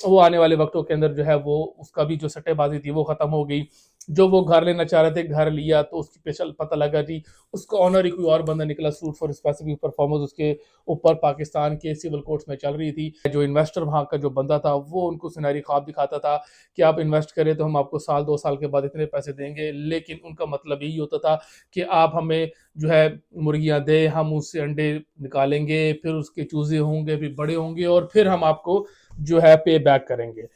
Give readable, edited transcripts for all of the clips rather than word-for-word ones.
वो आने वाले वक्तों के अंदर जो है वो उसका भी जो सट्टेबाजी थी वो खत्म हो गई। जो वो घर लेना चाह रहे थे, घर लिया तो उसकी स्पेशल पता लगा जी उसका ऑनर ही कोई और बंदा निकला। सूट फॉर स्पेसिफिक परफॉर्मेंस उसके ऊपर पाकिस्तान के सिविल कोर्ट्स में चल रही थी। जो इन्वेस्टर वहाँ का जो बंदा था वो उनको सुनहरी ख्वाब दिखाता था कि आप इन्वेस्ट करें तो हम आपको साल 2 साल के बाद इतने पैसे देंगे, लेकिन उनका मतलब यही होता था कि आप हमें जो है मुर्गियां दे, हम उससे अंडे निकालेंगे, फिर उसके चूजे होंगे, फिर बड़े होंगे और फिर हम आपको जो है पे बैक करेंगे।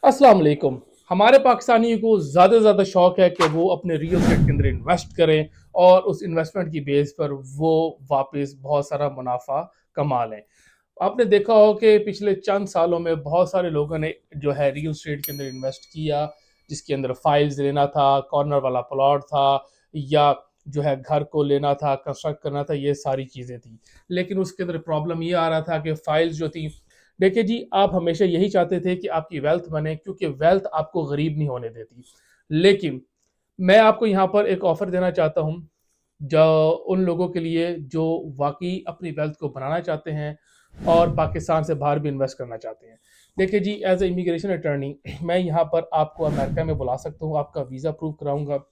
अस्सलाम वालेकुम। हमारे पाकिस्तानियों को ज़्यादा से ज़्यादा शौक है कि वो अपने रियल एस्टेट के अंदर इन्वेस्ट करें और उस इन्वेस्टमेंट की बेस पर वो वापस बहुत सारा मुनाफा कमा लें। आपने देखा हो कि पिछले चंद सालों में बहुत सारे लोगों ने जो है रियल एस्टेट के अंदर इन्वेस्ट किया, जिसके अंदर फाइल्स लेना था, कॉर्नर वाला प्लॉट था, या जो है घर को लेना था, कंस्ट्रक्ट करना था, ये सारी चीज़ें थी। लेकिन उसके अंदर प्रॉब्लम ये आ रहा था कि फाइल्स जो थी, देखिए जी आप हमेशा यही चाहते थे कि आपकी वेल्थ बने, क्योंकि वेल्थ आपको गरीब नहीं होने देती। लेकिन मैं आपको यहाँ पर एक ऑफर देना चाहता हूँ जो उन लोगों के लिए जो वाकई अपनी वेल्थ को बनाना चाहते हैं और पाकिस्तान से बाहर भी इन्वेस्ट करना चाहते हैं। देखिए जी, एज ए इमिग्रेशन अटर्नी मैं यहाँ पर आपको अमेरिका में बुला सकता हूँ, आपका वीज़ा अप्रूव कराऊंगा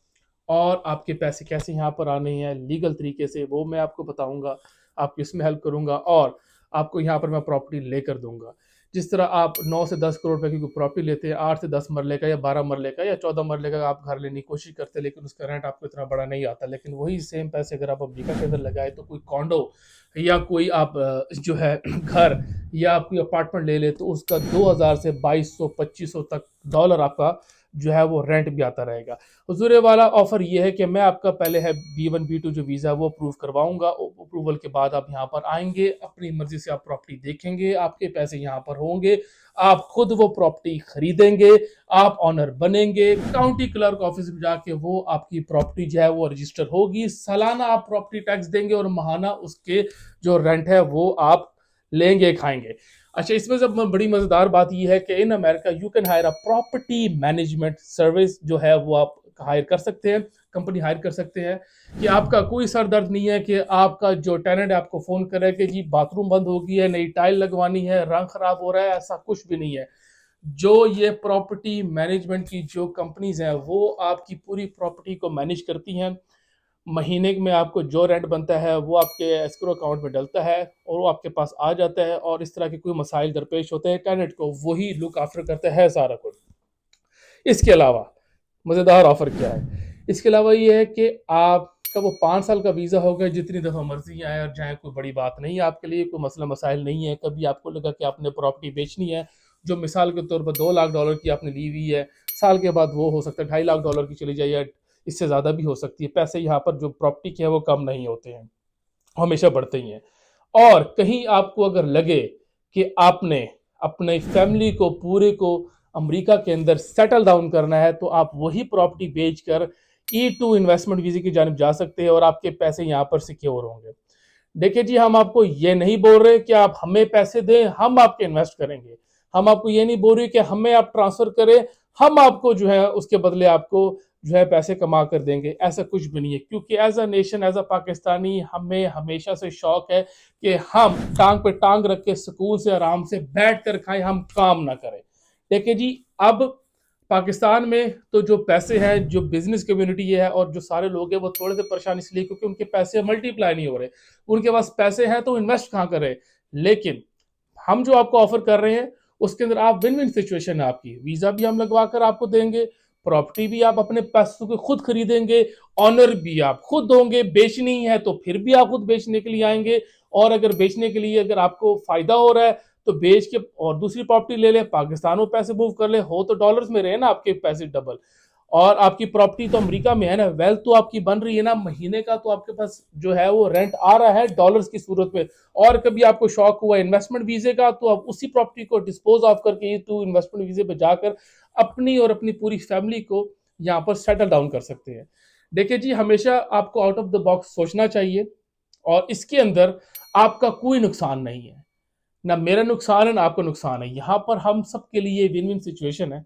और आपके पैसे कैसे यहाँ पर आने हैं लीगल तरीके से वो मैं आपको बताऊंगा, आपकी इसमें हेल्प करूंगा और आपको यहाँ पर मैं प्रॉपर्टी लेकर दूंगा। जिस तरह आप 9 से 10 करोड़ रुपए की प्रॉपर्टी लेते हैं, 8 से 10 मरले का या 12 मरले का या 14 मरले का आप घर लेने की कोशिश करते हैं, लेकिन उसका रेंट आपको इतना बड़ा नहीं आता। लेकिन वही सेम पैसे अगर आप अमेरिका के अंदर लगाए तो कोई कॉन्डो या कोई आप जो है घर या आप कोई अपार्टमेंट ले ले तो उसका 2000 से 2200 2500 तक डॉलर आपका जो है वो रेंट भी आता रहेगा। हुजूर वाला ऑफर ये है कि मैं आपका पहले है B1 B2 जो वीज़ा वो अप्रूव करवाऊंगा। अप्रूवल के बाद आप यहाँ पर आएंगे, अपनी मर्जी से आप प्रॉपर्टी देखेंगे, आपके पैसे यहाँ पर होंगे, आप खुद वो प्रॉपर्टी खरीदेंगे, आप ऑनर बनेंगे, काउंटी क्लर्क ऑफिस में जाके वो आपकी प्रॉपर्टी जो है वो रजिस्टर होगी, सालाना आप प्रॉपर्टी टैक्स देंगे और महाना उसके जो रेंट है वो आप लेंगे खाएंगे। अच्छा, इसमें सब बड़ी मजेदार बात यह है कि in America you can hire a property management service जो है वो आप हायर कर सकते हैं, कंपनी हायर कर सकते हैं कि आपका कोई सर दर्द नहीं है कि आपका जो टेनेंट है आपको फोन करे कि जी बाथरूम बंद हो गई है, नई टाइल लगवानी है, रंग खराब हो रहा है, ऐसा कुछ भी नहीं है। जो ये प्रॉपर्टी मैनेजमेंट की जो कंपनीज हैं वो आपकी पूरी प्रॉपर्टी को मैनेज करती हैं। महीने में आपको जो रेंट बनता है वो आपके एस्क्रो अकाउंट में डलता है और वो आपके पास आ जाता है, और इस तरह के कोई मसाइल दरपेश होते हैं टेनेंट को वही लुक आफ्टर करता है सारा कुछ। इसके अलावा मज़ेदार ऑफर क्या है, इसके अलावा ये है कि आपका वो 5 साल का वीज़ा होगा, जितनी दफ़ा मर्जी आए और जाए, कोई बड़ी बात नहीं है आपके लिए, कोई मसला मसाइल नहीं है। कभी आपको लगा कि आपने प्रॉपर्टी बेचनी है जो मिसाल के तौर पर $2 लाख की आपने ली हुई है, साल के बाद वो हो सकता है $2.5 लाख की चली जाए या इससे ज़्यादा भी हो सकती है। पैसे यहाँ पर जो प्रॉपर्टी के हैं वो कम नहीं होते हैं, हमेशा बढ़ते ही हैं। और कहीं आपको अगर लगे कि आपने अपने फैमिली को पूरे को अमेरिका के अंदर सेटल डाउन करना है तो आप वही प्रॉपर्टी बेचकर E2 इन्वेस्टमेंट वीज़े की जानिब जा सकते हैं और आपके पैसे यहाँ पर सिक्योर होंगे। देखिए जी, हम आपको ये नहीं बोल रहे कि आप हमें पैसे दें हम आपके इन्वेस्ट करेंगे, हम आपको ये नहीं बोल रहे कि हमें आप ट्रांसफर करें, हम आपको जो है उसके बदले आपको जो है पैसे कमा कर देंगे, ऐसा कुछ भी नहीं है। क्योंकि as a nation, as a Pakistani, हमें हमेशा से शौक है कि हम टांग पे टांग रख के सुकून से आराम से बैठ कर खाएं, हम काम ना करें। देखिए जी, अब पाकिस्तान में तो जो पैसे हैं, जो बिजनेस कम्युनिटी है और जो सारे लोग हैं वो थोड़े से परेशान इसलिए क्योंकि उनके पैसे मल्टीप्लाई नहीं हो रहे। उनके पास पैसे हैं तो इन्वेस्ट कहाँ करें। लेकिन हम जो आपको ऑफर कर रहे हैं उसके अंदर आप विन विन सिचुएशन है आपकी, वीजा भी हम लगवा कर आपको देंगे, प्रॉपर्टी भी आप अपने पैसों के खुद खरीदेंगे, ऑनर भी आप खुद होंगे, बेचनी है तो फिर भी आप खुद बेचने के लिए आएंगे, और अगर बेचने के लिए अगर आपको फायदा हो रहा है तो बेच के और दूसरी प्रॉपर्टी ले ले, पाकिस्तान में पैसे मूव कर ले, हो तो डॉलर्स में रहे ना आपके पैसे डबल। और आपकी प्रॉपर्टी तो अमेरिका में है ना, वेल्थ तो आपकी बन रही है ना, महीने का तो आपके पास जो है वो रेंट आ रहा है डॉलर्स की सूरत में। और कभी आपको शौक हुआ इन्वेस्टमेंट वीजे का तो आप उसी प्रॉपर्टी को डिस्पोज ऑफ करके टू इन्वेस्टमेंट वीजे पे जाकर अपनी और अपनी पूरी फैमिली को यहाँ पर सेटल डाउन कर सकते हैं। देखिए जी, हमेशा आपको आउट ऑफ द बॉक्स सोचना चाहिए और इसके अंदर आपका कोई नुकसान नहीं है, ना मेरा नुकसान है ना आपका नुकसान है। यहाँ पर हम सबके लिए विन विन सिचुएशन है,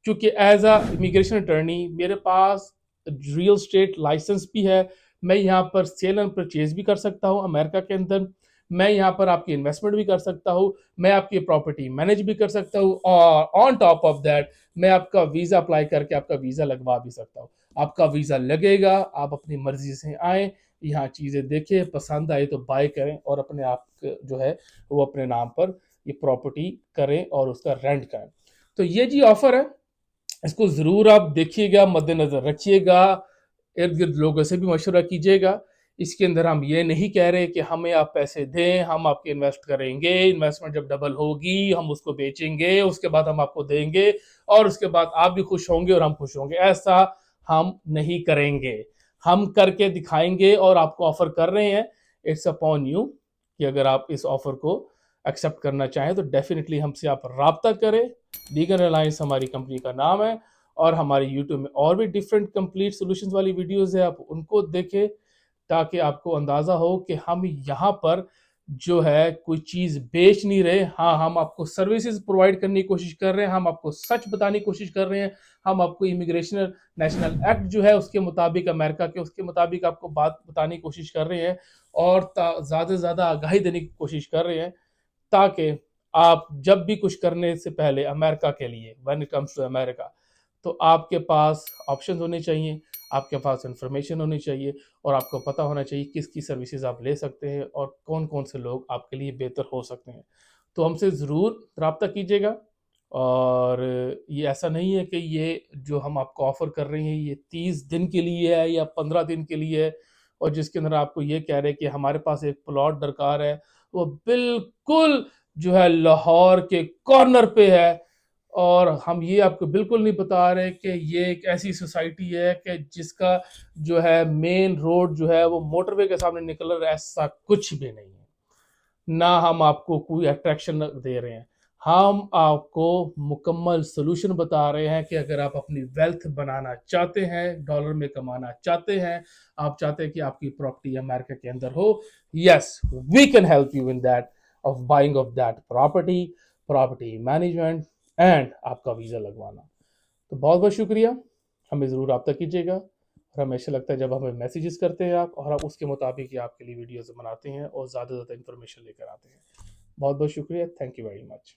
क्योंकि एज अ इमिग्रेशन अटर्नी मेरे पास रियल स्टेट लाइसेंस भी है। मैं यहाँ पर सेल एंड परचेज भी कर सकता हूँ अमेरिका के अंदर। मैं यहाँ पर आपकी इन्वेस्टमेंट भी कर सकता हूँ। मैं आपकी प्रॉपर्टी मैनेज भी कर सकता हूँ, और ऑन टॉप ऑफ दैट मैं आपका वीज़ा अप्लाई करके आपका वीज़ा लगवा भी सकता हूँ। आपका वीज़ा लगेगा, आप अपनी मर्जी से आएँ, यहाँ चीज़ें देखें, पसंद आए तो बाय करें और अपने आप जो है वो अपने नाम पर ये प्रॉपर्टी करें और उसका रेंट करें। तो ये जी ऑफर है, इसको ज़रूर आप देखिएगा, मद्देनज़र रखिएगा, इर्द-गिर्द लोगों से भी मशवरा कीजिएगा। इसके अंदर हम ये नहीं कह रहे कि हमें आप पैसे दें, हम आपके इन्वेस्ट करेंगे, इन्वेस्टमेंट जब डबल होगी हम उसको बेचेंगे, उसके बाद हम आपको देंगे और उसके बाद आप भी खुश होंगे और हम खुश होंगे। ऐसा हम नहीं करेंगे। हम करके दिखाएंगे और आपको ऑफर कर रहे हैं। इट्स अपॉन यू कि अगर आप इस ऑफर को एक्सेप्ट करना चाहें तो डेफिनेटली हमसे आप राब्ता करें। लीगल अलायंस हमारी कंपनी का नाम है, और हमारे यूट्यूब में और भी डिफरेंट कंप्लीट सॉल्यूशंस वाली वीडियोस है, आप उनको देखें ताकि आपको अंदाज़ा हो कि हम यहाँ पर जो है कोई चीज़ बेच नहीं रहे। हाँ, हम आपको सर्विसेज प्रोवाइड करने की कोशिश कर रहे हैं, हम आपको सच बताने की कोशिश कर रहे हैं, हम आपको इमिग्रेशन नेशनल एक्ट जो है उसके मुताबिक, अमेरिका के उसके मुताबिक आपको बात बताने की कोशिश कर रहे हैं और ज़्यादा से ज़्यादा आगाही देने की कोशिश कर रहे हैं, ताकि आप जब भी कुछ करने से पहले अमेरिका के लिए, when it comes to America, तो आपके पास ऑप्शंस होने चाहिए, आपके पास इंफॉर्मेशन होनी चाहिए और आपको पता होना चाहिए किसकी सर्विसेज आप ले सकते हैं और कौन कौन से लोग आपके लिए बेहतर हो सकते हैं। तो हमसे ज़रूर रब्ता कीजिएगा। और ये ऐसा नहीं है कि ये जो हम आपको ऑफ़र कर रहे हैं ये 30 दिन के लिए है या 15 दिन के लिए है, और जिसके अंदर आपको ये कह रहे हैं कि हमारे पास एक प्लॉट दरकार है, वो बिल्कुल जो है लाहौर के कॉर्नर पे है, और हम ये आपको बिल्कुल नहीं बता रहे कि ये एक ऐसी सोसाइटी है कि जिसका जो है मेन रोड जो है वो मोटरवे के सामने निकल रहा है, ऐसा कुछ भी नहीं है। ना हम आपको कोई अट्रैक्शन दे रहे हैं, हम आपको मुकम्मल सोल्यूशन बता रहे हैं कि अगर आप अपनी वेल्थ बनाना चाहते हैं, डॉलर में कमाना चाहते हैं, आप चाहते हैं कि आपकी प्रॉपर्टी अमेरिका के अंदर हो, yes we can help you in that, of buying of that property, property management and आपका वीज़ा लगवाना। तो बहुत बहुत शुक्रिया, हमें ज़रूर रब्ता कीजिएगा, और हमें अच्छा लगता है जब हमें मैसेजेस करते हैं आप, और आप उसके मुताबिक ही आपके लिए वीडियोज़ बनाते हैं और ज़्यादा से ज़्यादा इन्फॉर्मेशन लेकर आते हैं। बहुत बहुत शुक्रिया, थैंक यू वेरी मच।